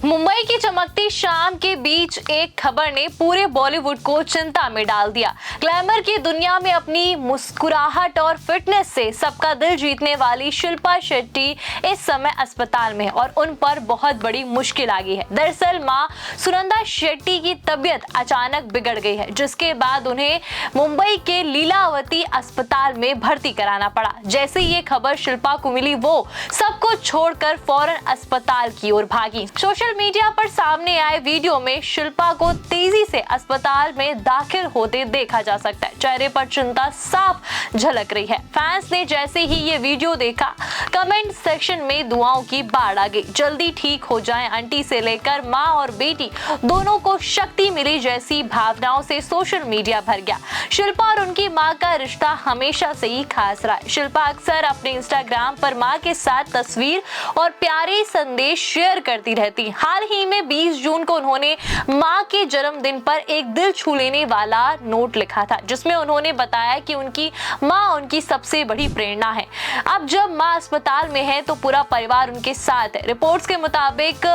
मुंबई की चमकती शाम के बीच एक खबर ने पूरे बॉलीवुड को चिंता में डाल दिया। ग्लैमर की दुनिया में अपनी मुस्कुराहट और फिटनेस से सबका दिल जीतने वाली शिल्पा शेट्टी इस समय अस्पताल में है और उन पर बहुत बड़ी मुश्किल आ गई है। दरअसल मां सुनंदा शेट्टी की तबीयत अचानक बिगड़ गई है, जिसके बाद उन्हें मुंबई के लीलावती अस्पताल में भर्ती कराना पड़ा। जैसे ये खबर शिल्पा को मिली, वो सब कुछ छोड़कर फौरन अस्पताल की ओर भागी। सोशल मीडिया पर सामने आए वीडियो में शिल्पा को तेजी से अस्पताल में दाखिल होते देखा जा सकता है। चेहरे पर चिंता साफ झलक रही है। फैंस ने जैसे ही ये वीडियो देखा, कमेंट सेक्शन में दुआओं की बाढ़ आ गई। जल्दी ठीक हो जाएं आंटी से लेकर मां और बेटी दोनों को शक्ति मिली जैसी भावनाओं से सोशल मीडिया भर गया। शिल्पा और उनकी मां का रिश्ता हमेशा से ही खास रहा है। शिल्पा अक्सर अपने इंस्टाग्राम पर मां के साथ तस्वीर और प्यारे संदेश शेयर करती रहती। हाल ही में 20 जून को उन्होंने मां के जन्मदिन पर एक दिल छू लेने वाला नोट लिखा था, जिसमें उन्होंने बताया कि उनकी मां उनकी सबसे बड़ी प्रेरणा है। अब जब मां अस्पताल में है तो पूरा परिवार उनके साथ है। रिपोर्ट्स के मुताबिक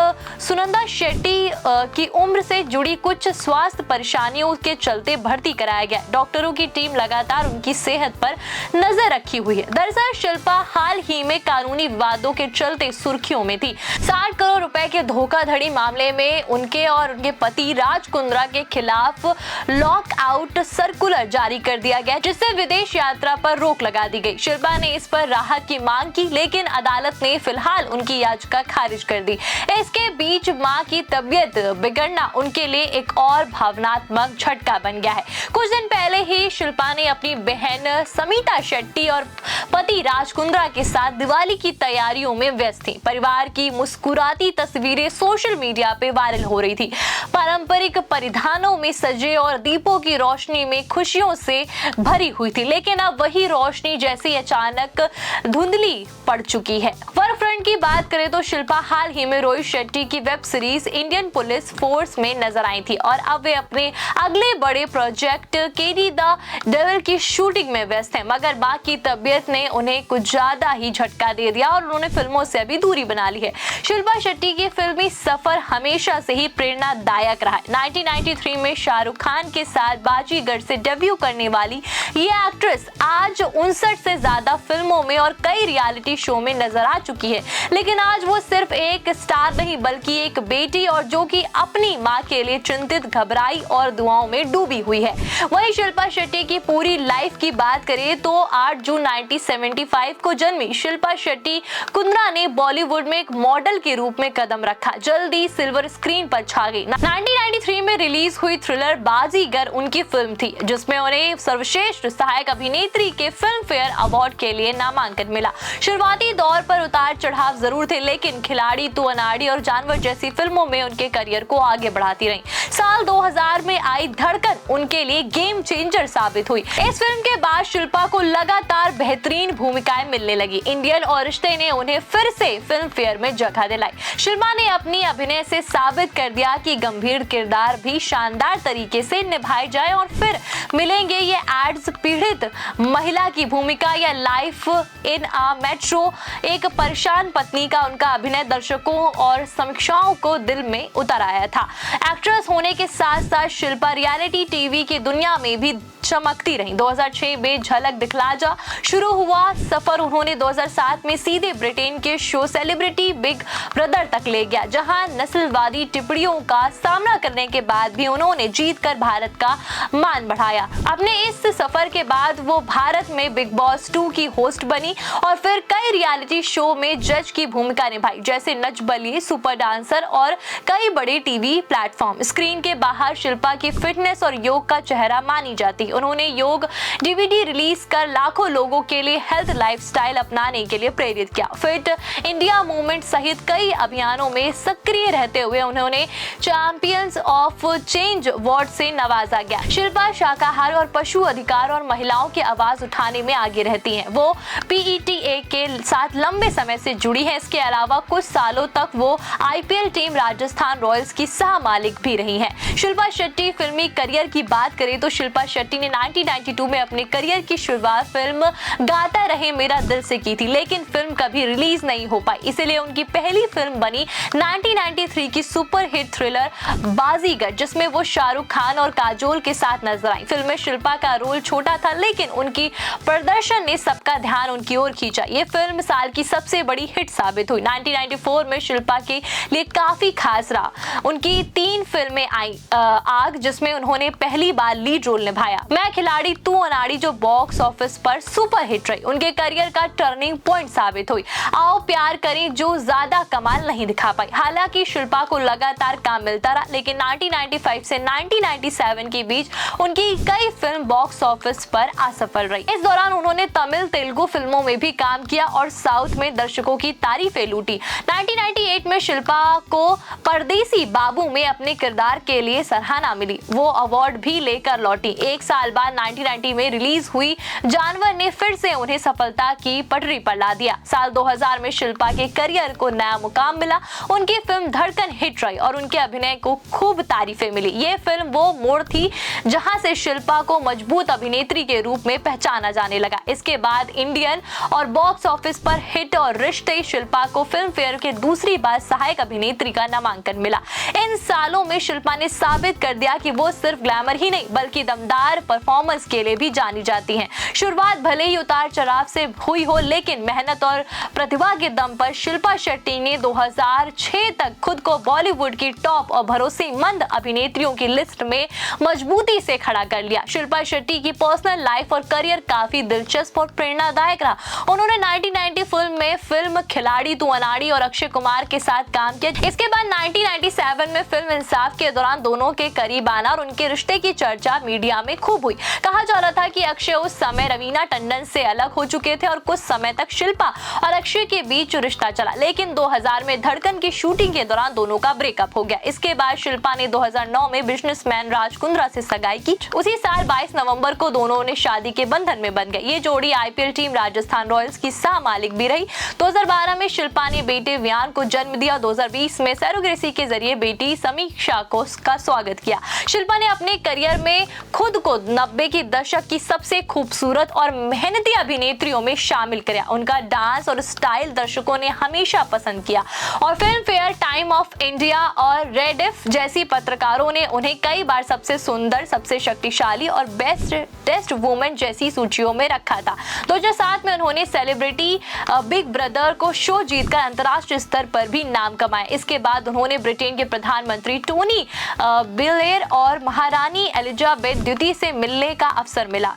सुनंदा शेट्टी की उम्र से जुड़ी कुछ स्वास्थ्य परेशानियों के चलते भर्ती कराया गया। डॉक्टरों की टीम लगातार उनकी सेहत पर नजर रखी हुई है। दरअसल शिल्पा हाल ही में कानूनी विवादों के चलते सुर्खियों में थी। 60 करोड़ रुपए के धोखाधड़ी मामले में उनके और उनके पति राज कुंद्रा के खिलाफ लॉक आउट सर्कुलर जारी कर दिया गया, जिससे विदेश यात्रा पर रोक लगा दी गई। शिल्पा ने इस पर राहत की मांग की, लेकिन अदालत ने फिलहाल उनकी याचिका खारिज कर दी। इसके बीच मां की तबीयत बिगड़ना उनके लिए एक और भावनात्मक झटका बन गया है। कुछ दिन पहले ही शिल्पा ने अपनी बहन समीता शेट्टी और पति राज कुंद्रा के साथ दिवाली की तैयारियों में व्यस्त थी। परिवार की मुस्कुराती तस्वीरें सोशल मीडिया पे वायरल हो रही थी। पारंपरिक परिधानों में सजे और दीपों की रोशनी में खुशियों से भरी हुई थी, लेकिन अब वही रोशनी जैसी अचानक धुंधली पड़ चुकी है। वर्क फ्रंट की बात करें तो शिल्पा हाल ही में रोहित शेट्टी की web series Indian police force में नजर आई थी और अब वे अपने अगले बड़े प्रोजेक्ट केडी द डेविल की शूटिंग में व्यस्त हैं। मगर मां की तबीयत ने उन्हें कुछ ज्यादा ही झटका दे दिया और उन्होंने फिल्मों से अभी दूरी बना ली है। शिल्पा शेट्टी की फिल्मी सफर हमेशा से ही प्रेरणादायक रहा है। 1993 में शाहरुख खान के साथ बाजीगर से डेब्यू करने वाली ये एक्ट्रेस आज 59 से ज्यादा फिल्मों में और कई रियलिटी शो में नजर आ चुकी है। लेकिन आज वो सिर्फ एक स्टार नहीं, बल्कि एक बेटी और जो कि अपनी मां के लिए चिंतित, घबराई और दुआओं में डूबी हुई है। वहीं शिल्पा शेट्टी की पूरी लाइफ की बात करें तो 8 जून 1975 को जन्मी शिल्पा शेट्टी कुंद्रा ने बॉलीवुड में एक मॉडल के रूप में कदम रखा। जल्दी सिल्वर स्क्रीन पर छा गई। 1993 में रिलीज हुई थ्रिलर बाजीगर उनकी फिल्म थी, जिसमें उन्हें सर्वश्रेष्ठ सहायक अभिनेत्री के फिल्म फेयर अवार्ड के लिए नामांकन मिला। शुरुआती दौर पर उतार चढ़ाव जरूर थे, लेकिन खिलाड़ी, तू अनाड़ी और जानवर जैसी फिल्मों में उनके करियर को आगे बढ़ाती रही। साल 2000 में आई धड़कन उनके लिए गेम चेंजर साबित हुई। इस फिल्म के बाद शिल्पा को लगातार बेहतरीन भूमिकाएं मिलने लगी। इंडियन और रिश्ते ने उन्हें फिर से फिल्म फेयर में जगह दिलाई। शिल्पा ने अपनी अभिनय से साबित कर दिया कि गंभीर किरदार भी शानदार तरीके से निभाए जाए। और फिर मिलेंगे ये एड्स, पीड़ित महिला की भूमिका या लाइफ इन अ मेट्रो, एक परेशान पत्नी का उनका अभिनय दर्शकों और समीक्षाओं को दिल में उतर आया था। एक्ट्रेस होने के साथ साथ शिल्पा रियलिटी टीवी की दुनिया में भी चमकती रही। 2006 में झलक दिखला जा शुरू हुआ सफर उन्होंने 2007 में सीधे ब्रिटेन के शो सेलिब्रिटी बिग ब्रदर तक ले गया, जहां नस्लवादी टिप्पणियों का सामना करने के बाद भी उन्होंने जीतकर भारत का मान बढ़ाया। अपने इस सफर के बाद वो भारत में बिग बॉस 2 की होस्ट बनी और फिर कई रियलिटी शो में जज की भूमिका निभाई, जैसे नच बलिए, सुपर डांसर और कई बड़े टीवी प्लेटफॉर्म। स्क्रीन के बाहर शिल्पा की फिटनेस और योग का चेहरा मानी जाती। उन्होंने योग डीवीडी रिलीज कर लाखों लोगों के लिए हेल्थ लाइफस्टाइल अपनाने के लिए प्रेरित किया। फिट इंडिया मूवमेंट सहित कई अभियानों में सक्रिय रहते हुए उन्होंने चैंपियंस ऑफ चेंज अवार्ड से नवाजा गया। शिल्पा शाकाहार और पशु अधिकार और महिलाओं की आवाज उठाने में आगे रहती हैं। वो PETA के साथ लंबे समय से जुड़ी है। इसके अलावा कुछ सालों तक वो IPL टीम राजस्थान रॉयल्स की सह मालिक भी रही हैं। शिल्पा शेट्टी फिल्मी करियर की बात करें तो शिल्पा शेट्टी ने 1992 में अपने करियर की शुरुआत फिल्म गाता रहे मेरा दिल से की थी, लेकिन फिल्म कभी रिलीज नहीं हो पाई। इसलिए उनकी पहली फिल्म बनी 1993 की सुपर हिट थ्रिलर बाजीगर, जिसमें वो शाहरुख खान और काजोल के साथ नजर आई। फिल्म में शिल्पा का रोल छोटा था, लेकिन उनकी प्रदर्शन ने सबका ध्यान उनकी ओर खींचा। ये फिल्म साल की सबसे बड़ी हिट साबित हुई। 1994 में शिल्पा के लिए काफी खास रहा। उनकी 3 फिल्में आई। आग, जिसमें उन्होंने पहली बार लीड रोल निभाया, मैं खिलाड़ी तू अनाड़ी, जो बॉक्स ऑफिस पर सुपर हिट रही, उनके करियर का टर्निंग पॉइंट साबित हुई। आओ प्यार करें, जो ज्यादा कमाल नहीं दिखा पाई। हालांकि शिल्पा को लगातार काम मिलता रहा, लेकिन 1995 से 1997 के बीच उनकी कई फिल्म बॉक्स ऑफिस पर असफल रही। इस दौरान उन्होंने तमिल तेलुगु फिल्मों में भी काम किया और साउथ में दर्शकों की तारीफें लूटी। 1998 में शिल्पा को परदेसी बाबू में अपने किरदार के लिए सराहना मिली। वो अवार्ड भी लेकर लौटी। एक साल बाद 1990 में रिलीज हुई जानवर ने फिर से उन्हें सफलता की पटरी पर ला दिया। साल 2000 में शिल्पा के करियर को नया मुकाम मिला। उनकी फिल्म धड़कन हिट रही और उनके अभिनय को खूब तारीफें मिली। ये फिल्म वो मोड़ थी जहां से शिल्पा को मजबूत अभिनेत्री के रूप में पहचाना जाने लगा। इसके बाद इंडियन और बॉक्स ऑफिस पर हिट और रिश्ते, शिल्पा को फिल्म फेयर के दूसरी बार सहायक अभिनेत्री का नामांकन मिला। इन सालों में शिल्पा ने साबित कर दिया कि वो सिर्फ ग्लैमर ही नहीं, बल्कि दमदार परफॉर्मेंस के लिए भी जानी जाती हैं। शुरुआत भले ही उतार चढ़ाव से हुई हो, लेकिन मेहनत और प्रतिभा के दम पर शिल्पा शेट्टी ने 2006 तक खुद को बॉलीवुड की टॉप और भरोसेमंद अभिनेत्रियों की लिस्ट में मजबूती से खड़ा कर लिया। शिल्पा शेट्टी की पर्सनल लाइफ और करियर काफी दिलचस्प और प्रेरणादायक रहा। उन्होंने 1990 फिल्म में फिल्म खिलाड़ी तू अनाड़ी और अक्षय कुमार के साथ काम किया। इसके बाद 1997 में फिल्म इंसाफ के दौरान दोनों के करीब आना और उनके रिश्ते की चर्चा मीडिया में खूब हुई। कहा जा रहा था कि अक्षय उस समय रवीना टंडन से अलग हो चुके थे और कुछ समय तक शिल्पा और अक्षय के बीच रिश्ता चला, लेकिन 2000 में धड़कन की शूटिंग के दौरान दोनों का ब्रेकअप हो गया। इसके बाद शिल्पा ने 2009 में बिजनेसमैन राज कुंद्रा से सगाई की। उसी साल 22 नवंबर को दोनों ने शादी के बंधन में बंध गए। ये जोड़ी IPL टीम राजस्थान रॉयल्स की सह मालिक भी रही। 2012 में शिल्पा ने बेटे वियान को जन्म दिया। 2020 में सरोगेसी के जरिए बेटी समीक्षा को का स्वागत किया। शिल्पा ने अपने करियर में खुद को 90 के दशक की सबसे खूबसूरत और मेहनती अभिनेत्रियों में शामिल किया। उनका डांस और स्टाइल दर्शकों ने हमेशा पसंद किया और film fair, time of India और रेड एफ जैसी पत्रकारों ने उन्हें कई बार सबसे सुंदर, सबसे शक्तिशाली और बेस्ट वुमेन जैसी सूचियों में रखा था। 2007 में उन्होंने सेलिब्रिटी बिग ब्रदर को शो जीतकर अंतर्राष्ट्रीय स्तर पर भी नाम कमाया। इसके बाद उन्होंने ब्रिटेन के प्रधानमंत्री टोनी ब्लेयर और महारानी एलिजाबेथ द्वितीय से मिलने का अवसर मिला।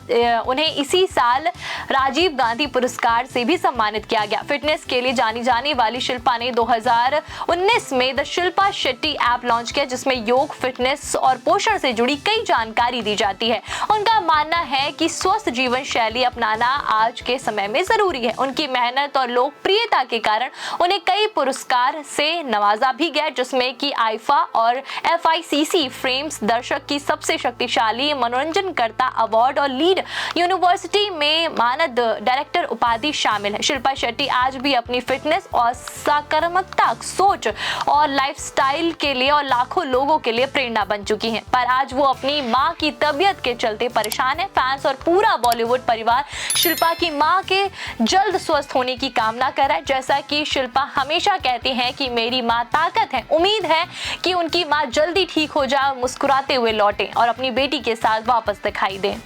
उन्हें इसी साल राजीव गांधी पुरस्कार से भी सम्मानित किया गया। फिटनेस के लिए जानी जाने वाली शिल्पा ने 2019 में the Shilpa Shetty app launch किया, जिसमें योग, फिटनेस और पोषण से जुड़ी कई जानकारी दी जाती है। उनका मानना है कि स्वस्थ जीवन शैली अपनाना आज के समय में जरूरी है। उनकी मेहनत और लोकप्रियता के कारण उन्हें कई पुरस्कार से नवाजा भी गया, जिसमें कि आईफा और FICC फ्रेम्स दर्शक की सबसे शक्तिशाली मनोरंजनकर्ता अवार्ड और लीड यूनिवर्सिटी में मानद डायरेक्टर उपाधि शामिल है। शिल्पा शेट्टी आज भी अपनी फिटनेस और सकारात्मकता सोच और लाइफस्टाइल के लिए और लाखों लोगों के लिए प्रेरणा बन चुकी हैं। पर आज वो अपनी मां की तबीयत के चलते परेशान है। फैंस और पूरा बॉलीवुड परिवार शिल्पा की मां के जल्द स्वस्थ होने की कामना कर रहा है। जैसा कि शिल्पा हमेशा कहती हैं कि मेरी मां ताकत है। उम्मीद है कि उनकी मां जल्दी ठीक हो जाए, मुस्कुराते हुए लौटे और अपनी बेटी के साथ वापस दिखाई दे।